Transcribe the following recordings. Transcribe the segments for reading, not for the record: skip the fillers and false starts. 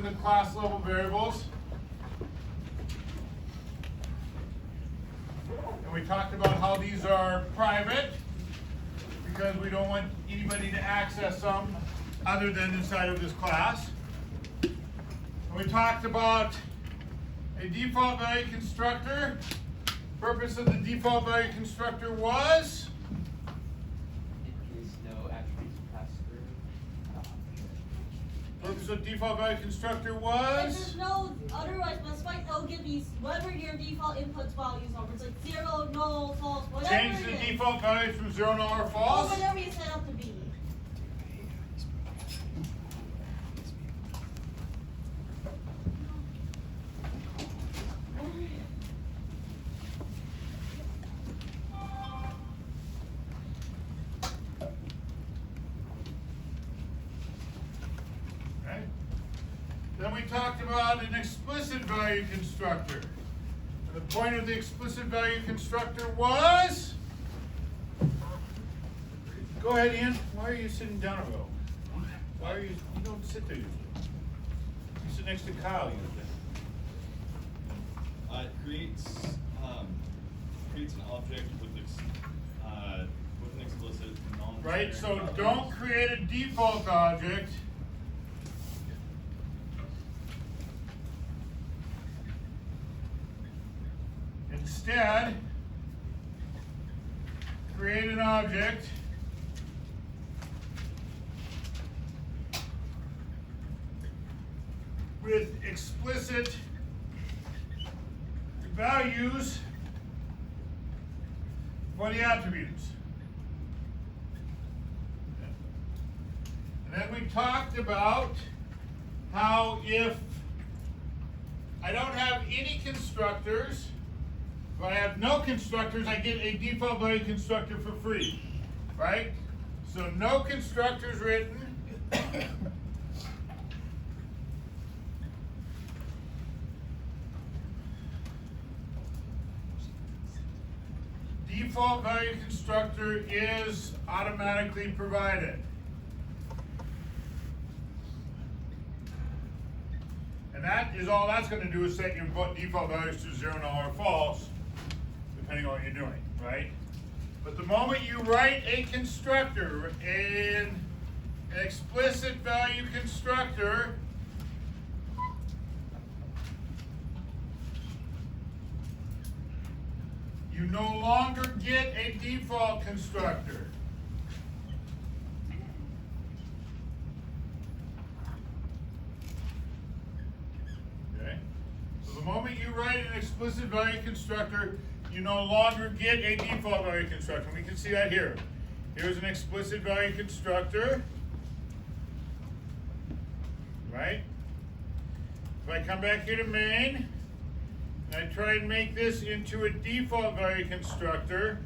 the class level variables. And we talked about how these are private because we don't want anybody to access them other than inside of this class. And we talked about a default value constructor. Purpose of the default value constructor was? In case no attributes pass through. Purpose of default value constructor If was? there's no otherwise specified, it'll give you whatever your default inputs values are. It's like 0, null, false, whatever Change it the is. default value from 0, null, or Or false. whatever you set up to be. Okay. Then we talked about an explicit value constructor. And the point of the explicit value constructor was? Go ahead, Ian. Why are you sitting down a row? Why are you don't sit there usually. You sit next to Kyle usually. It creates an object with an explicit non. Right, so don't create a default object. Instead, create an object with explicit values for the attributes. And then we talked about how if I don't have any constructors, if I have no constructors, I get a default value constructor for free, right? So no constructors written. Default value constructor is automatically provided. And that is all that's going to do is set your default values to 0, null, or false, depending on what you're doing, right? But the moment you write a constructor, an explicit value constructor, you no longer get a default constructor. Okay? So the moment you write an explicit value constructor, you no longer get a default value constructor. We can see that here. Here's an explicit value constructor. Right? If I come back here to main, and I try and make this into a default value constructor,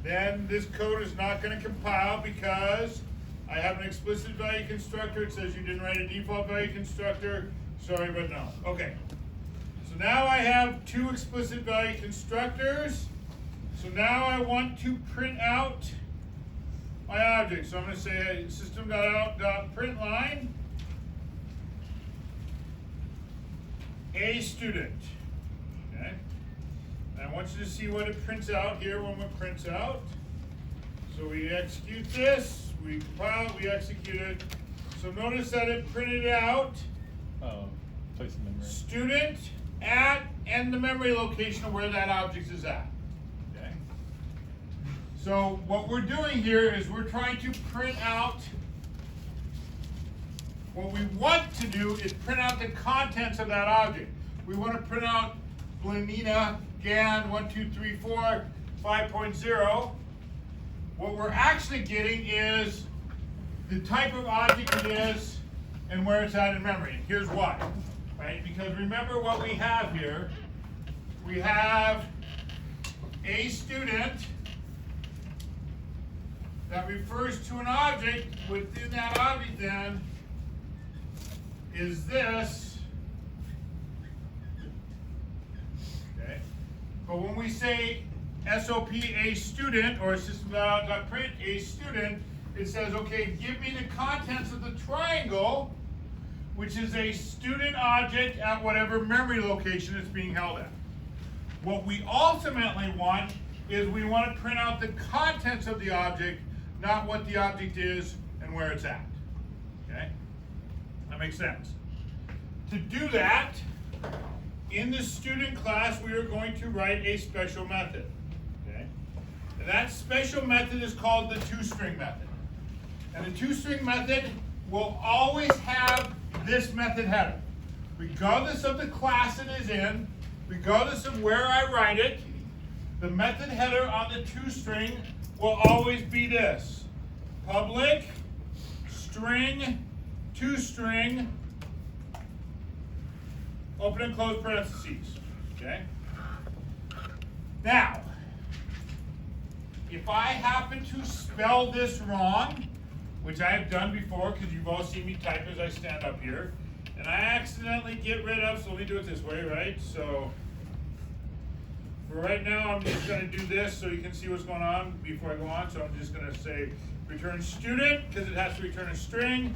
then this code is not going to compile because I have an explicit value constructor. It says you didn't write a default value constructor. Sorry, but no. Okay. So now I have two explicit value constructors. So now I want to print out my object. So I'm going to say system.out.println a student. Okay? And I want you to see what it prints out here when it prints out. So we execute this, we compile it, we execute it. So notice that it printed out Place in memory. student at and the memory location of where that object is at. Okay? So what we're doing here is we're trying to print out, what we want to do is print out the contents of that object. We want to print out Blanina GAN 1234 5.0. What we're actually getting is the type of object it is and where it's at in memory. And here's why. Right? Because remember what we have here. We have a student that refers to an object. Within that object then is this. Okay. But when we say SOP a student or system.out.print a student, it says, okay, give me the contents of the triangle, which is a student object at whatever memory location it's being held at. What we ultimately want is we want to print out the contents of the object, not what the object is and where it's at. Okay? That makes sense. To do that, in the student class, we are going to write a special method. Okay? And that special method is called the toString method. And the toString method will always have this method header. Regardless of the class it is in, regardless of where I write it, the method header on the toString will always be this: public string toString, open and close parentheses. Okay? Now, if I happen to spell this wrong, which I have done before because you've all seen me type as I stand up here, and I accidentally get rid of, so let me do it this way, right? So, for right now, I'm just going to do this so you can see what's going on before I go on. So I'm just going to say return student because it has to return a string.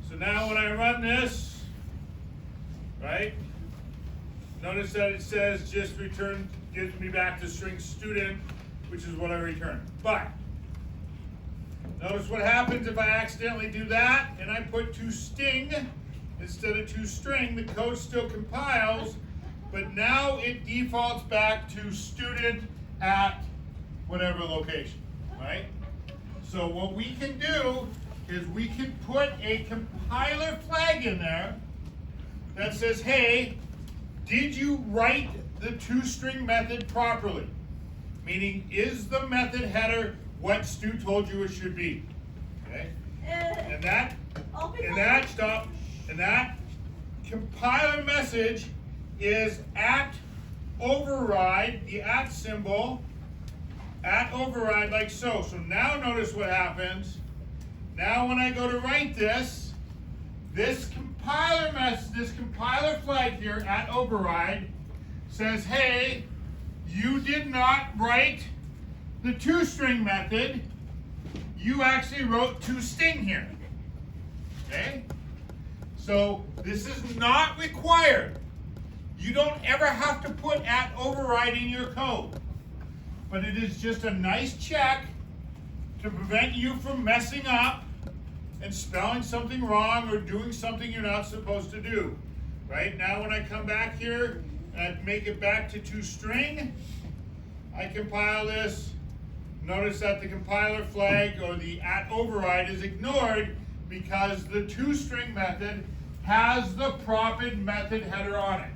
So now when I run this, right, notice that it says just return, gives me back the string student, which is what I returned. But notice what happens if I accidentally do that and I put toSting instead of toString. The code still compiles, but now it defaults back to student at whatever location, right? So what we can do is we can put a compiler flag in there that says, hey, did you write the toString method properly? Meaning, is the method header what Stu told you it should be? Okay? And that compiler message is at override, the at symbol, at override like so. So now notice what happens. Now when I go to write this, this compiler flag here at override says, hey, you did not write the toString method, you actually wrote toSting here. Okay? So this is not required. You don't ever have to put at override in your code. But it is just a nice check to prevent you from messing up and spelling something wrong or doing something you're not supposed to do. Right? Now when I come back here and make it back to toString, I compile this. Notice that the compiler flag or the at override is ignored because the toString method has the proper method header on it.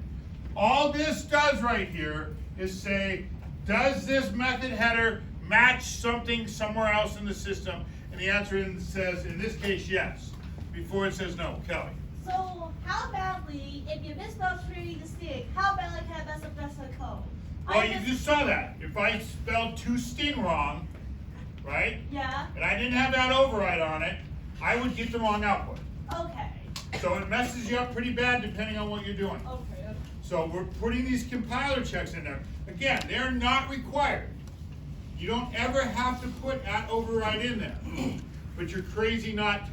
All this does right here is say, does this method header match something somewhere else in the system? And the answer says, in this case, yes. Before it says no. Kelly. So how badly, if you misspell treating the stick, how badly can I mess up the rest of the code? Well, you just saw that. If I spelled toSting wrong, right? Yeah. And I didn't have that override on it, I would get the wrong output. Okay. So it messes you up pretty bad depending on what you're doing. Okay. So we're putting these compiler checks in there. Again, they're not required. You don't ever have to put at override in there, but you're crazy not to,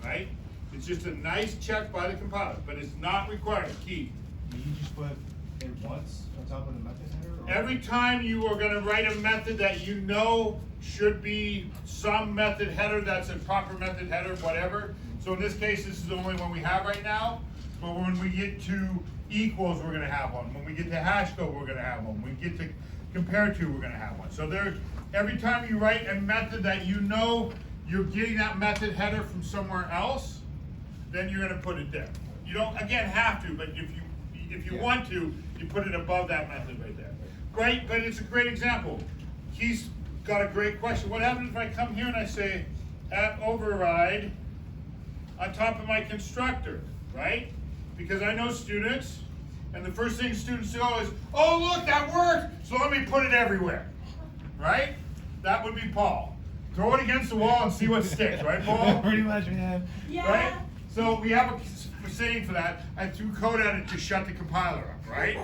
right? It's just a nice check by the compiler, but it's not required. Key. Do you just put it once on top of the method header? Or? Every time you are going to write a method that you know should be some method header that's a proper method header, whatever. So in this case, this is the only one we have right now. But when we get to equals, we're going to have one. When we get to hash code, we're going to have one. When we get to compare to, we're going to have one. So there, every time you write a method that you know you're getting that method header from somewhere else, then you're going to put it there. You don't, again, have to, but if you want to, you put it above that method right there. Great, but it's a great example. He's got a great question. What happens if I come here and I say at override on top of my constructor, right? Because I know students, and the first thing students do is, oh look, that worked, so let me put it everywhere, right? That would be Paul. Throw it against the wall and see what sticks, right, Paul? Pretty much, man. Yeah. Right? So we have a saying for that. I threw code at it to shut the compiler up, right?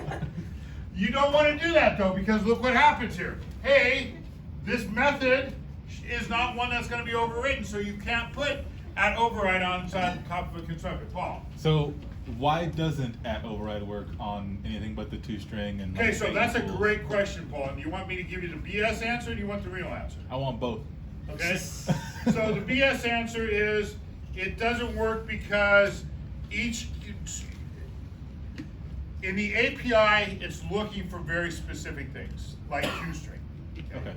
You don't want to do that though, because look what happens here. Hey, this method is not one that's going to be overwritten, so you can't put at override on top of a constructor. Paul. So why doesn't at override work on anything but the two-string and? Okay, so that's a equals? great question, Paul. Do you want me to give you the BS answer or do you want the real answer? I want both. Okay? So the BS answer is it doesn't work because in the API, it's looking for very specific things, like two-string. Okay.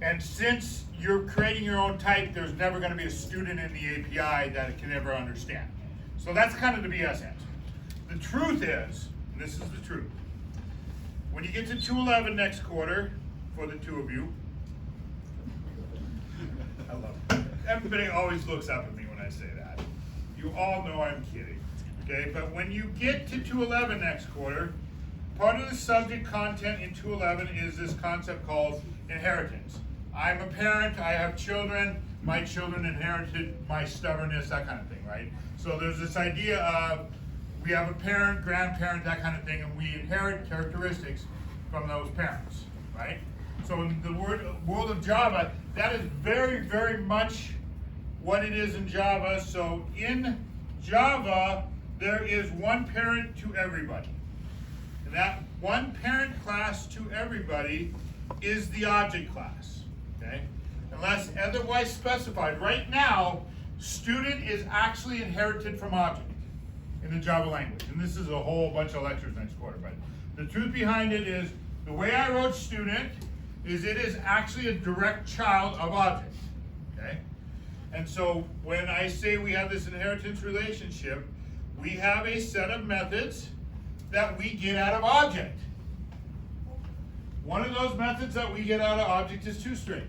And since you're creating your own type, there's never going to be a student in the API that it can ever understand. So that's kind of the BS answer. The truth is, and this is the truth, when you get to 211 next quarter, for the two of you, I love it. Everybody always looks up at me when I say that. You all know I'm kidding. Okay, but when you get to 211 next quarter, part of the subject content in 211 is this concept called inheritance. I'm a parent, I have children, my children inherited my stubbornness, that kind of thing, right? So there's this idea of we have a parent, grandparent, that kind of thing, and we inherit characteristics from those parents, right? So in the world of Java, that is very, very much what it is in Java. So in Java, there is one parent to everybody. And that one parent class to everybody is the object class, okay? Unless otherwise specified. Right now, student is actually inherited from object in the Java language. And this is a whole bunch of lectures next quarter, but the truth behind it is the way I wrote student is it is actually a direct child of object, okay? And so when I say we have this inheritance relationship, we have a set of methods that we get out of object. One of those methods that we get out of object is two-string.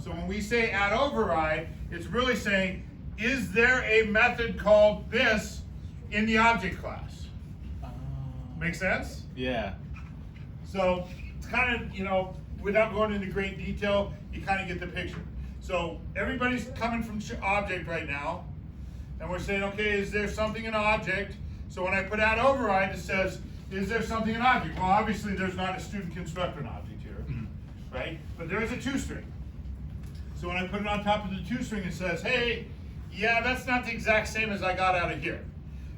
So when we say add override, it's really saying, is there a method called this in the object class? Make sense? Yeah. So it's kind of, without going into great detail, you kind of get the picture. So everybody's coming from object right now, and we're saying, okay, is there something in object? So when I put add override, it says, is there something in object? Well, obviously there's not a student constructor in object here, right? But there is a two-string. So when I put it on top of the two-string, it says, hey, yeah, that's not the exact same as I got out of here.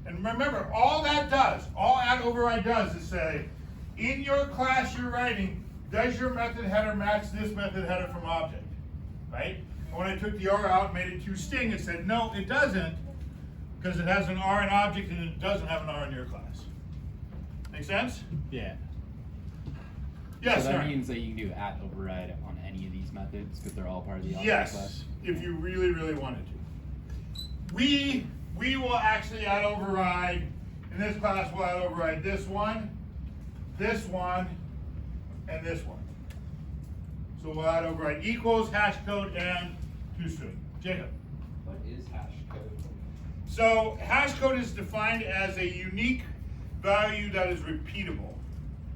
And remember, all that does, all add override does is say, in your class you're writing, does your method header match this method header from object, right? And when I took the R out and made it two-string, it said, no, it doesn't, because it has an R in object and it doesn't have an R in your class. Make sense? Yeah. Yes, So that sir. means that you can do at override on any of these methods because they're all part of the object Yes, class? if you really, really wanted to. We will actually add override, in this class we'll add override this one, and this one. So we'll add override equals, hash code, and two-string. Jacob. What is hash code? So hash code is defined as a unique value that is repeatable.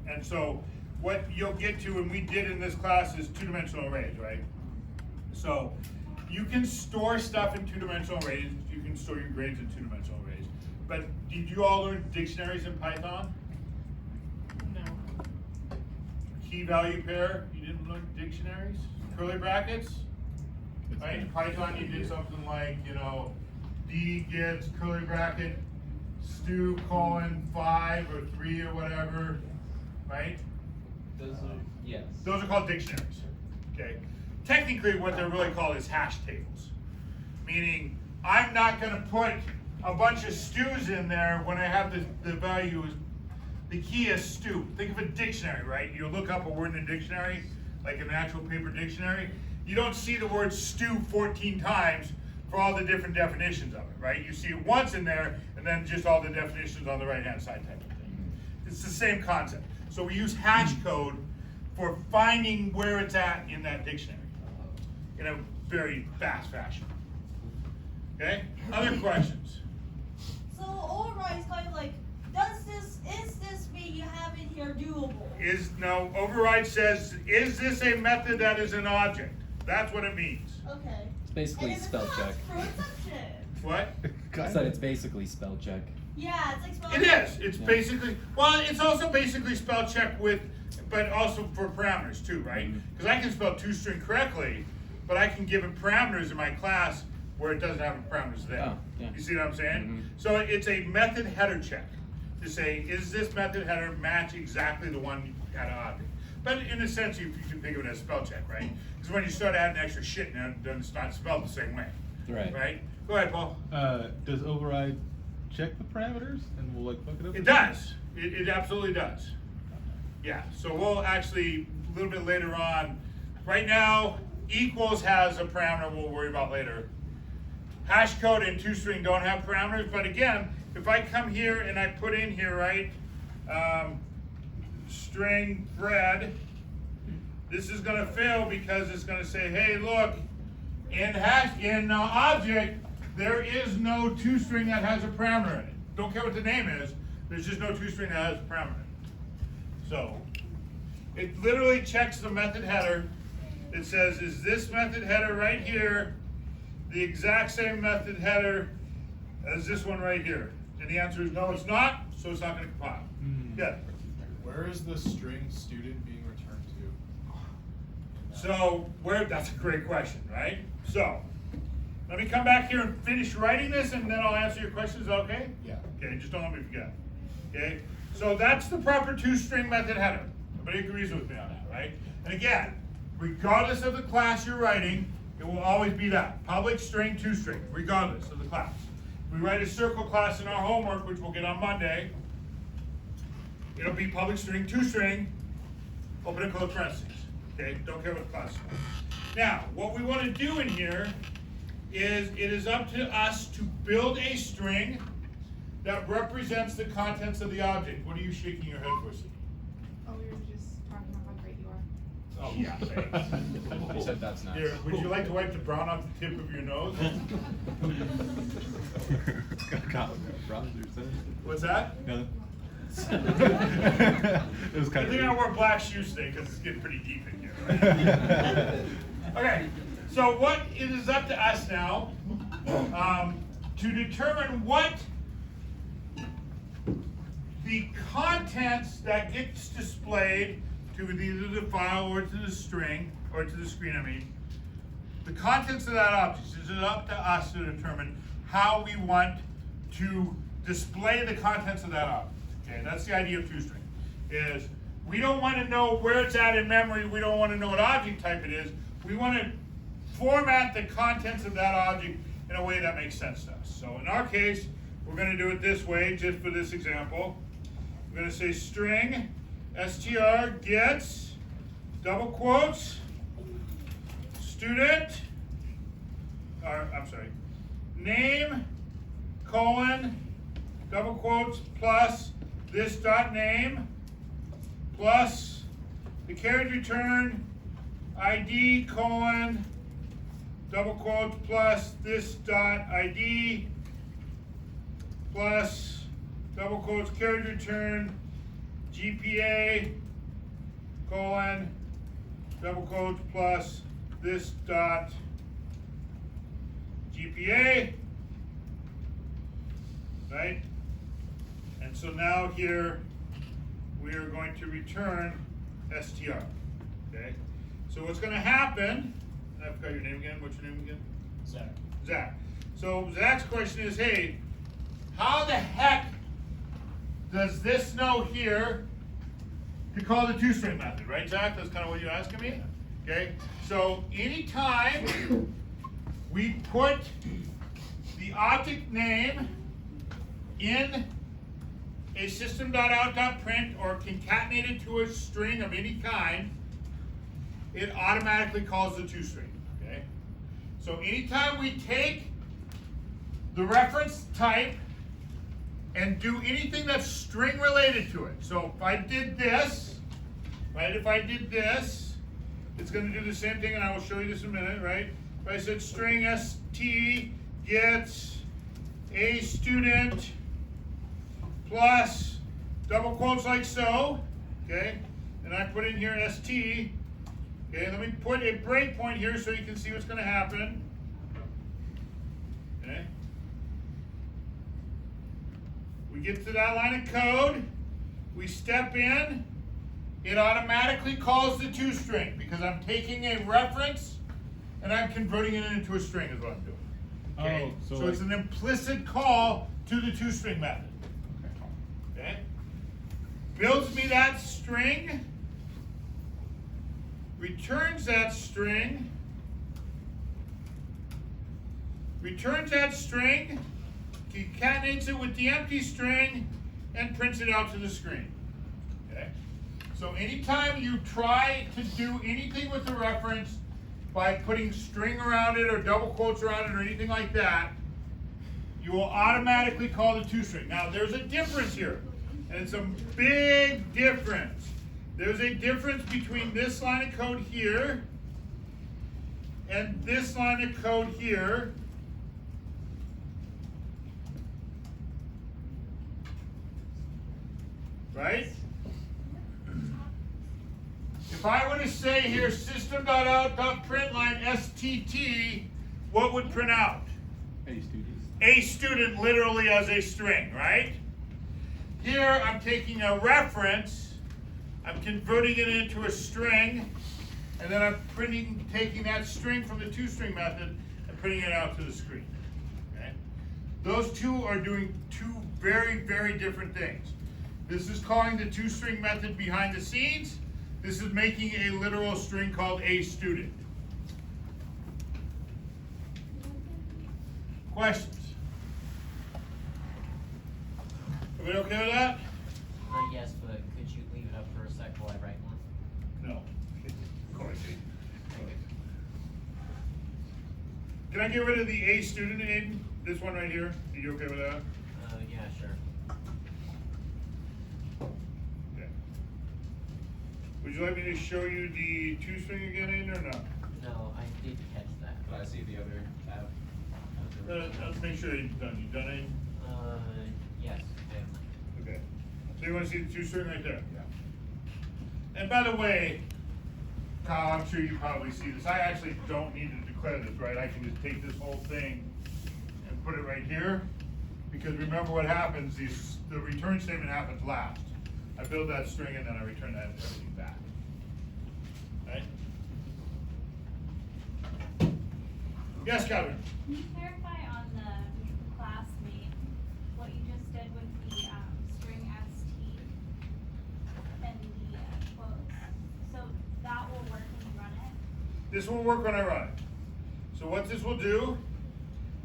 And so what you'll get to, and we did in this class, is two-dimensional arrays, right? So you can store stuff in two-dimensional arrays. You can store your grades in two-dimensional arrays. But did you all learn dictionaries in Python? No. Key value pair, you didn't learn dictionaries? Curly brackets? Right, in Python you did something like, D gets curly bracket, stu : 5 or 3 or whatever, right? Those are, yes. Those are called dictionaries, okay? Technically what they're really called is hash tables. Meaning, I'm not gonna put a bunch of stews in there when I have the value is, the key is stew. Think of a dictionary, right? You look up a word in a dictionary, like an actual paper dictionary. You don't see the word stew 14 times for all the different definitions of it, right? You see it once in there, and then just all the definitions on the right-hand side type of thing. It's the same concept. So we use hash code for finding where it's at in that dictionary in a very fast fashion. Okay? Other questions? So override is kind of like, is this mean you have in here doable? No, override says, is this a method that is an object? That's what it means. Okay. It's basically And if spell it's check. not, throw exception. What? I said it's basically spell check. Yeah, it's like spell It check. is. It's Yeah. basically, well, it's also basically spell check with, but also for parameters too, right? Because I can spell two-string correctly, but I can give it parameters in my class where it doesn't have parameters there. Oh, yeah. You see what I'm saying? Mhm. So it's a method header check to say, is this method header match exactly the one at an object? But in a sense, you can think of it as spell check, right? Because when you start adding extra shit now, then it's not spelled the same way. Right. Right? Go ahead, Paul. Does override check the parameters and we'll like fuck it up? It does. It absolutely does. Yeah, so we'll actually, a little bit later on, right now, equals has a parameter we'll worry about later. Hash code and toString don't have parameters, but again, if I come here and I put in here, right, string bread, this is gonna fail because it's gonna say, hey, look, in object, there is no toString that has a parameter in it. Don't care what the name is, there's just no toString that has a parameter in it. So, it literally checks the method header. It says, is this method header right here the exact same method header as this one right here? And the answer is no, it's not, so it's not gonna compile. Yeah. Where is the string student being returned to? So, that's a great question, right? So, let me come back here and finish writing this and then I'll answer your questions, okay? Yeah. Okay, just don't let me forget. Okay, so that's the proper toString method header. Everybody agrees with me on that, right? And again, regardless of the class you're writing, it will always be that. Public string toString, regardless of the class. If we write a circle class in our homework, which we'll get on Monday, it'll be public string toString, open and close parentheses. Okay, don't care what the class is. Now, what we want to do in here is it is up to us to build a string that represents the contents of the object. What are you shaking your head for, Sydney? Oh, we were just talking about how great you are. Oh, yeah, thanks. He said that's nice. Here, would you like to wipe the brown off the tip of your nose? What's that? No. It was I kind think I of. wear black shoes today because it's getting pretty deep in here. Right? Okay, so what it is up to us now to determine what the contents that gets displayed to either the file or to the string, or to the screen, I mean, the contents of that object, is it up to us to determine how we want to display the contents of that object. Okay, that's the idea of toString, is we don't want to know where it's at in memory, we don't want to know what object type it is, we want to format the contents of that object in a way that makes sense to us. So in our case, we're going to do it this way, just for this example. We're going to say string str gets, double quotes, student, or I'm sorry, name, colon, double quotes, plus this dot name, plus the carriage return, ID, colon, double quotes, plus this dot ID, plus double quotes, carriage return, GPA, colon, double quotes, plus this dot GPA, right? And so now here, we are going to return str, okay? So what's gonna happen, I forgot your name again, what's your name again? Zach. Zach. So Zach's question is, hey, how the heck does this know here to call the toString method, right, Zach? That's kind of what you're asking me? Okay, so anytime we put the object name in a system.out.print or concatenated to a string of any kind, it automatically calls the toString, okay? So anytime we take the reference type and do anything that's string related to it. So if I did this, right, if I did this, it's gonna do the same thing, and I will show you this in a minute, right? If I said string st gets a student plus double quotes like so, okay? And I put in here st, okay? Let me put a breakpoint here so you can see what's gonna happen, okay? We get to that line of code, we step in, it automatically calls the toString because I'm taking a reference and I'm converting it into a string is what I'm doing. Okay? Oh, so So it's like- an implicit call to the toString method. Okay? Builds me that string, returns that string, concatenates it with the empty string, and prints it out to the screen. Okay? So anytime you try to do anything with the reference by putting string around it or double quotes around it or anything like that, you will automatically call the toString. Now there's a difference here, and it's a big difference. There's a difference between this line of code here and this line of code here. Right? If I were to say here system.out.println STT, what would print out? A student. A student literally as a string, right? Here I'm taking a reference, I'm converting it into a string, and then I'm taking that string from the toString method and printing it out to the screen. Okay? Those two are doing two very, very different things. This is calling the toString method behind the scenes. This is making a literal string called a student. Questions? Everybody okay with that? Yes, but could you leave it up for a sec while I write one? No. Of course. Can I get rid of the a student, Aiden? This one right here? Are you okay with that? Yeah, sure. Okay. Would you like me to show you the toString again, Aiden, or not? No, I did catch that. But I see the other tab. Let's make sure you've done. You done, Aiden? Yes, Okay. So you want to see the toString right there? Yeah. And by the way, Kyle, I'm sure you probably see this. I actually don't need to declare this, right? I can just take this whole thing and put it right here. Because remember what happens, the return statement happens last. I build that string and then I return that everything back. Right? Yes, Calvin? Can you clarify on the classmate, what you just did with the string st and the quotes? So that will work when you run it? This will work when I run it. So what this will do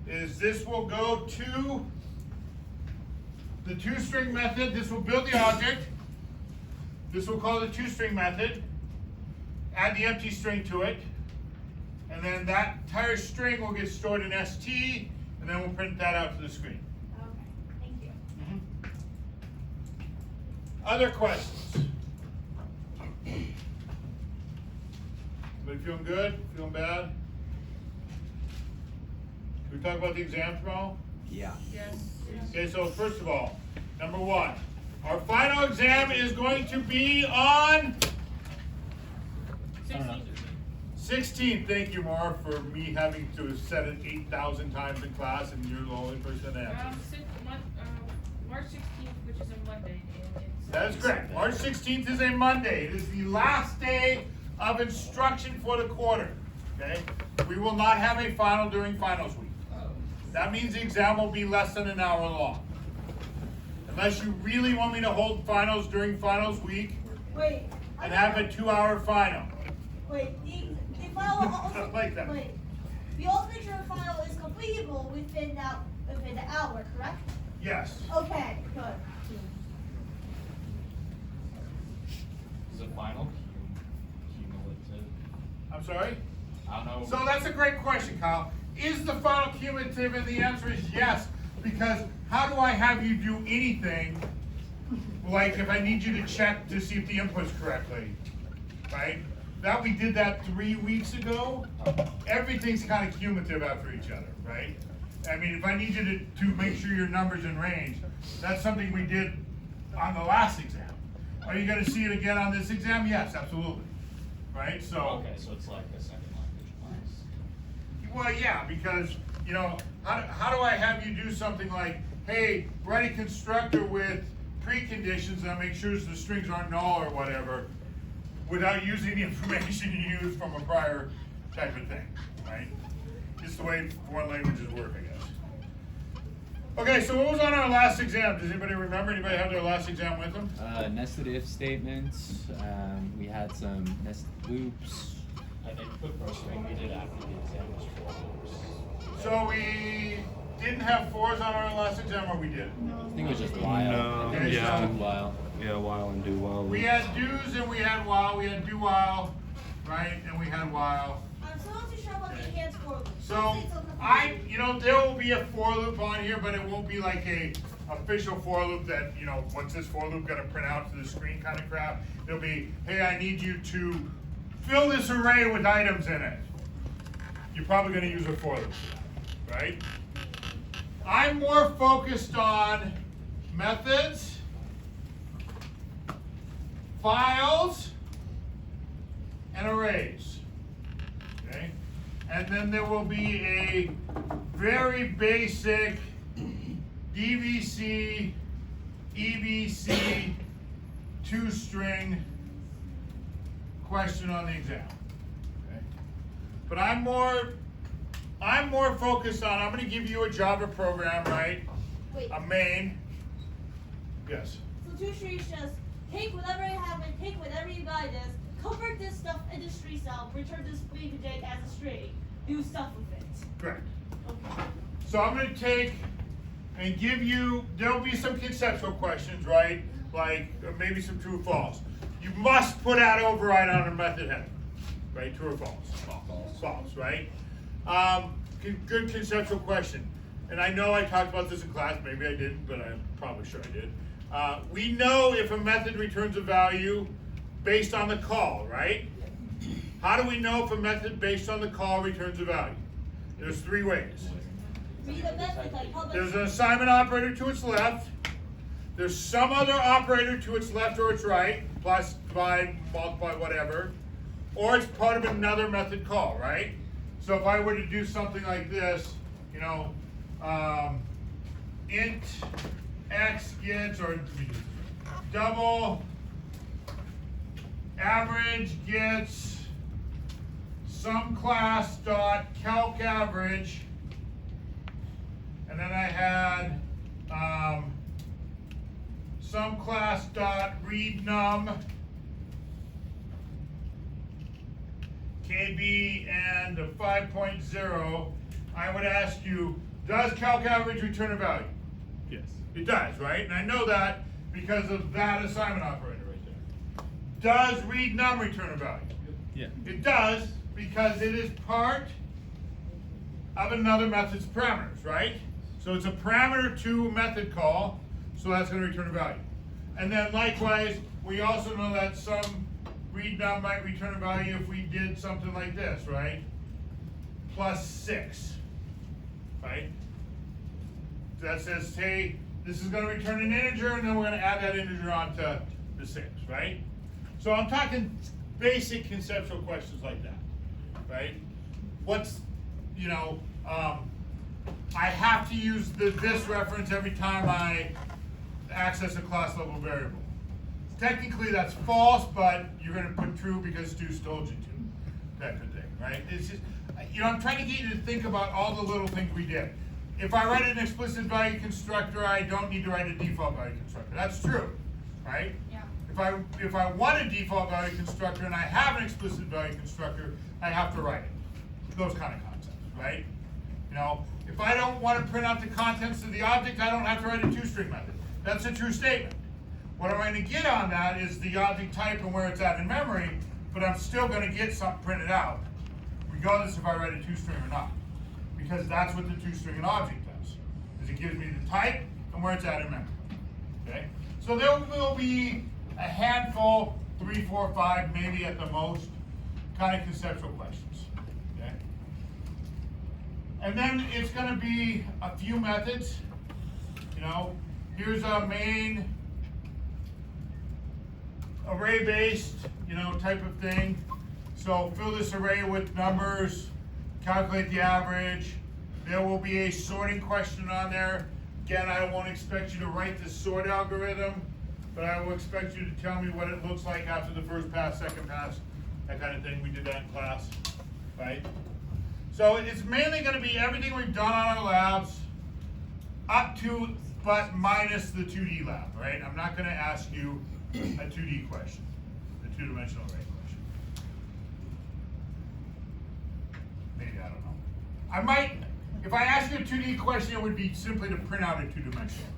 is this will go to the toString method. This will build the object. This will call the toString method, add the empty string to it, and then that entire string will get stored in ST, and then we'll print that out to the screen. Okay, thank you. Other questions? Everybody feeling good? Feeling bad? Can we talk about the exam tomorrow? Yeah. Yes. Okay, so first of all, number one, our final exam is going to be on 16th. Thank you, Mar, for me having to have said it 8,000 times in class, and you're the only person that answered. March 16th, which is a Monday, and it's. That is correct. March 16th is a Monday. It is the last day of instruction for the quarter. Okay? We will not have a final during finals week. That means the exam will be less than an hour long. Unless you really want me to hold finals during finals week Wait. and have a 2-hour final. Wait, the final will also. Like that. Wait. The ultimate your final is completable within the hour, correct? Yes. Okay, good. Is it final cumulative? I'm sorry? I don't know. So that's a great question, Kyle. Is the final cumulative? And the answer is yes, because how do I have you do anything, like if I need you to check to see if the input's correctly, right? That we did that 3 weeks ago. Everything's kind of cumulative after each other, right? I mean, if I need you to make sure your number's in range, that's something we did on the last exam. Are you gonna see it again on this exam? Yes, absolutely, right? So. Okay, so it's like a second language class. Well, yeah, because, you know, how do I have you do something like, hey, write a constructor with preconditions and make sure the strings aren't null or whatever, without using the information you used from a prior type of thing, right? Just the way foreign languages work, I guess. Okay, so what was on our last exam? Does anybody remember? Anybody have their last exam with them? Nested if statements. We had some nested loops. I think the first thing we did after the exam was for loops. So we didn't have fours on our last exam, or we did? I think it was just while. No, Okay, yeah. so- While. Yeah, while and do while. We had do's and we had while. We had do while, right? And we had while. I'm still not too sure about the enhanced for loop. So there will be a for loop on here, but it won't be like a official for loop that, what's this for loop gonna print out to the screen kind of crap. It'll be, hey, I need you to fill this array with items in it. You're probably gonna use a for loop for that, right? I'm more focused on methods, files, and arrays. Okay? And then there will be a very basic DVC, EBC, two-string question on the exam. Okay? But I'm more focused on, I'm going to give you a Java program, right? Wait. A main. Yes. So two streams just take whatever I have and take whatever you guys is, convert this stuff into string cell, return this string to Jake as a string, do stuff with it. Correct. Okay. So I'm going to take and give you, there'll be some conceptual questions, right? Like maybe some true or false. You must put out override on a method header, right? True or false? False. False, right? Good conceptual question. And I know I talked about this in class, maybe I didn't, but I'm probably sure I did. We know if a method returns a value based on the call, right? How do we know if a method based on the call returns a value? There's three ways. Read the method like public. There's an assignment operator to its left. There's some other operator to its left or its right, plus, divide, multiply, whatever. Or it's part of another method call, right? So if I were to do something like this, int x gets, or double average gets some class dot calc average, and then I had some class dot read num KB and a 5.0. I would ask you, does calc average return a value? Yes. It does, right? And I know that because of that assignment operator right there. Does read num return a value? Yeah. It does, because it is part of another method's parameters, right? So it's a parameter to a method call, so that's going to return a value. And then likewise, we also know that some read num might return a value if we did something like this, right? Plus 6, right? That says, hey, this is going to return an integer, and then we're going to add that integer onto the 6, right? So I'm talking basic conceptual questions like that, right? What's, I have to use this reference every time I access a class level variable. Technically that's false, but you're going to put true because Stu's told you to, type of thing, right? It's just, I'm trying to get you to think about all the little things we did. If I write an explicit value constructor, I don't need to write a default value constructor. That's true, right? Yeah. If I want a default value constructor and I have an explicit value constructor, I have to write it. Those kind of concepts, right? If I don't want to print out the contents of the object, I don't have to write a two-string method. That's a true statement. What I'm going to get on that is the object type and where it's at in memory, but I'm still going to get something printed out, regardless if I write a two-string or not. Because that's what the two-string and object does, is it gives me the type and where it's at in memory. Okay? So there will be a handful, 3, 4, 5, maybe at the most, kind of conceptual questions. Okay? And then it's going to be a few methods. Here's a main array-based, type of thing. So fill this array with numbers, calculate the average. There will be a sorting question on there. Again, I won't expect you to write the sort algorithm, but I will expect you to tell me what it looks like after the first pass, second pass, that kind of thing. We did that in class. right? So it's mainly gonna be everything we've done on our labs up to but minus the 2D lab, right? I'm not gonna ask you a 2D question, a two-dimensional array question. Maybe, I don't know. I might, if I ask you a 2D question, it would be simply to print out a two-dimensional,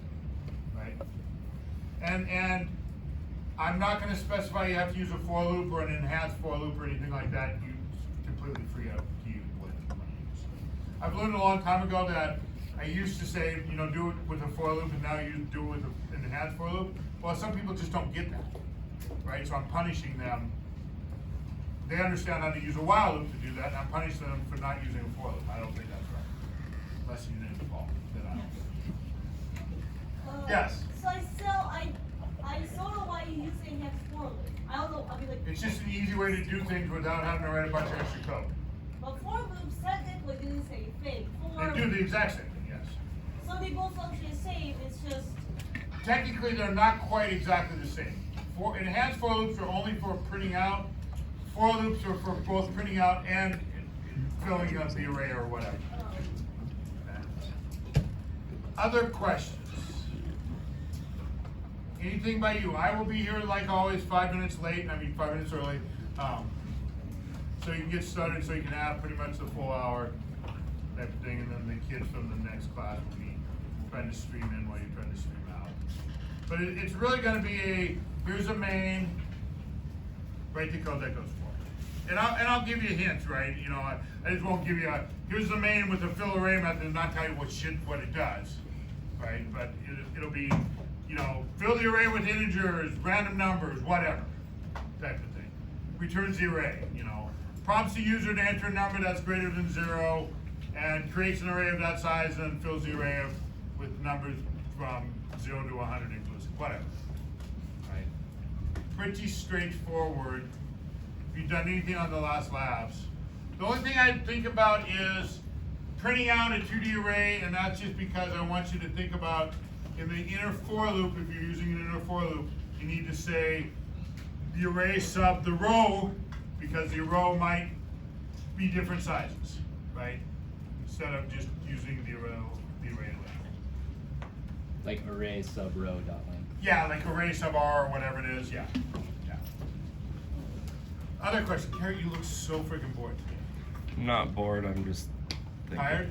right? And I'm not gonna specify you have to use a for loop or an enhanced for loop or anything like that. You completely free up to you what you want to use. I've learned a long time ago that I used to say, you know, do it with a for loop, and now you do it with an enhanced for loop. Well, some people just don't get that, right? So I'm punishing them. They understand how to use a while loop to do that, and I'm punishing them for not using a for loop. I don't think that's right. Unless you didn't fall, then I don't. Yes? So I sort of why you use the enhanced for loop. I don't know, I mean like. It's just an easy way to do things without having to write a bunch of extra code. But for loops technically do the same thing. They do the exact same thing, yes. So they both function the same, it's just. Technically, they're not quite exactly the same. Enhanced for loops are only for printing out. For loops are for both printing out and filling up the array or whatever. Other questions? Anything by you? I will be here like always, 5 minutes late, 5 minutes early. So you can get started, so you can have pretty much the full hour type of thing, and then the kids from the next class will be trying to stream in while you're trying to stream out. But it's really gonna be here's a main, write the code that goes for it. And I'll give you hints, right? You know, I just won't give you here's the main with the fill array method and not tell you what it does, right? But it'll be, you know, fill the array with integers, random numbers, whatever, type of thing. Returns the array, you know. Prompts the user to enter a number that's greater than 0 and creates an array of that size and fills the array with numbers from 0 to 100 inclusive, whatever, right? Pretty straightforward. If you've done anything on the last labs. The only thing I think about is printing out a 2D array, and that's just because I want you to think about in the inner for loop, if you're using an inner for loop, you need to say the array sub the row, because the row might be different sizes, right? Instead of just using the array length. Like array sub row dot length. Yeah, like array sub R or whatever it is, yeah. Other question, Carrot, you look so freaking bored today. I'm not bored, I'm just thinking. Tired?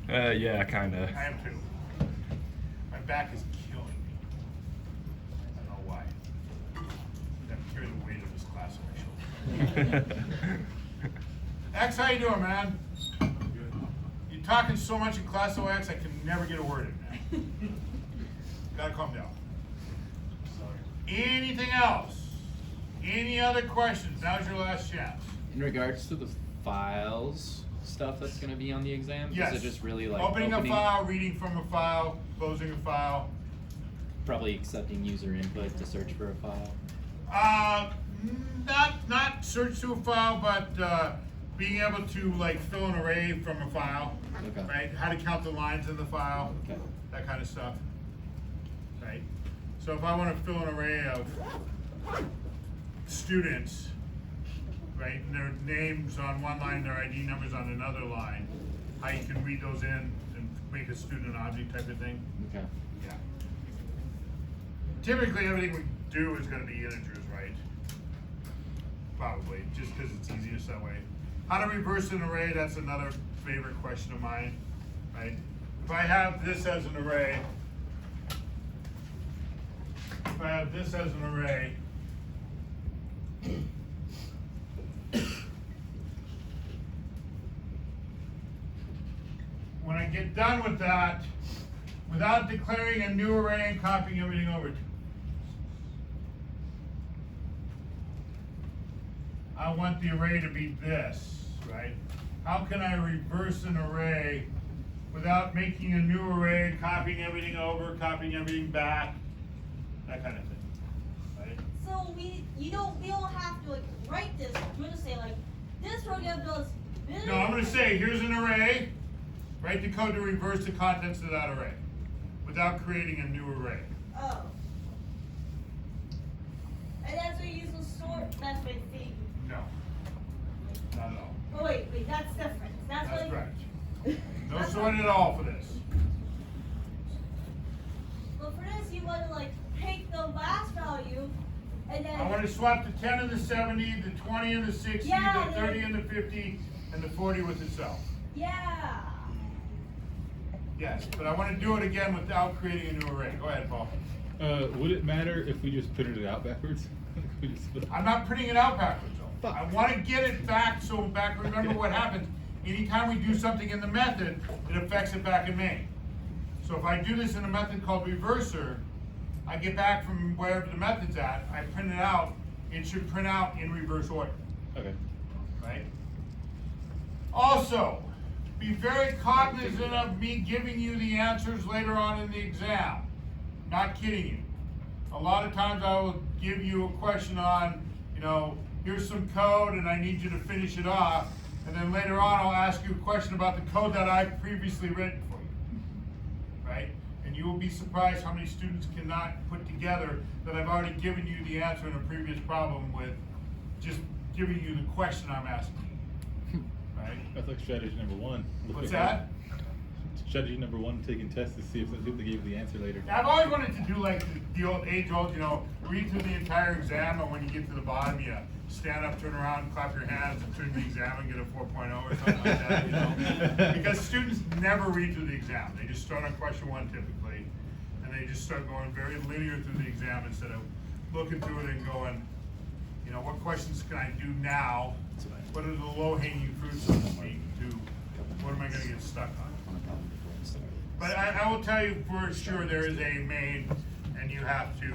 Yeah, kinda. I am too. My back is killing me. I don't know why. I'm carrying the weight of this class on my shoulder. X, how you doing, man? Good. You're talking so much in class OX, I can never get a word in, man. Gotta calm down. Sorry. Anything else? Any other questions? Now's your last chance. In regards to the files stuff that's going to be on the exam, Yes. is it just really like opening a file, reading from a file, closing a file? Probably accepting user input to search for a file? Not search to a file, but being able to like fill an array from a file, Okay. right? How to count the lines in the file, Okay. that kind of stuff, right? So if I want to fill an array of students, right, and their names on one line, their ID numbers on another line, how you can read those in and make a student object type of thing. Okay. Yeah. Typically, everything we do is going to be integers, right? Probably, just because it's easiest that way. How to reverse an array, that's another favorite question of mine, right? If I have this as an array, when I get done with that, without declaring a new array and copying everything over, I want the array to be this, right? How can I reverse an array without making a new array, copying everything over, copying everything back, that kind of thing, right? So we don't have to like write this. We're gonna say like this program does this. No, I'm gonna say, here's an array, write the code to reverse the contents of that array without creating a new array. Oh. And that's where you use the sort method thing. No, not at all. Oh, wait, that's different. That's That's like. correct. No sorting at all for this. Well, for this, you want to like take the last value and then. I want to swap the 10 and the 70, the 20 and the 60, Yeah, the 30 and the 50, and the 40 with itself. Yeah. Yes, but I want to do it again without creating a new array. Go ahead, Paul. Would it matter if we just printed it out backwards? We just- I'm not printing it out backwards though. Fuck. I want to get it back so remember what happens. Anytime we do something in the method, it affects it back in main. So if I do this in a method called reverser, I get back from wherever the method's at, I print it out, it should print out in reverse order, Okay. right? Also, be very cognizant of me giving you the answers later on in the exam. Not kidding you. A lot of times I will give you a question on, here's some code and I need you to finish it off. And then later on I'll ask you a question about the code that I've previously written for you. Right? And you will be surprised how many students cannot put together that I've already given you the answer in a previous problem with just giving you the question I'm asking you. Right? That's like strategy number one. What's that? Strategy number one, taking tests to see if they gave you the answer later. I've always wanted to do like the old age-old, read through the entire exam, and when you get to the bottom, you stand up, turn around, clap your hands, and turn the exam and get a 4.0 or something like that, Because students never read through the exam. They just start on question one typically, and they just start going very linear through the exam instead of looking through it and going, what questions can I do now? What are the low-hanging fruits, so to speak, what am I gonna get stuck on? But I will tell you for sure there is a main, and you have to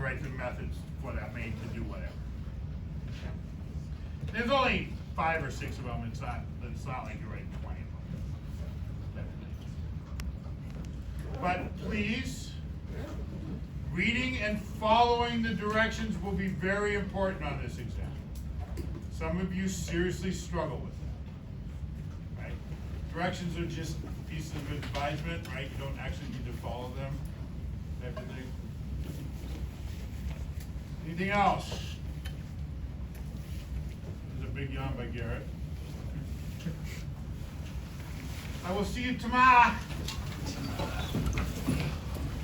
write the methods for that main to do whatever. There's only 5 or 6 of them. It's not like you're writing 20 of them. But please, reading and following the directions will be very important on this exam. Some of you seriously struggle with that. Right? Directions are just pieces of advisement, right? You don't actually need to follow them. Everything. Anything else? There's a big yawn by Garrett. I will see you tomorrow.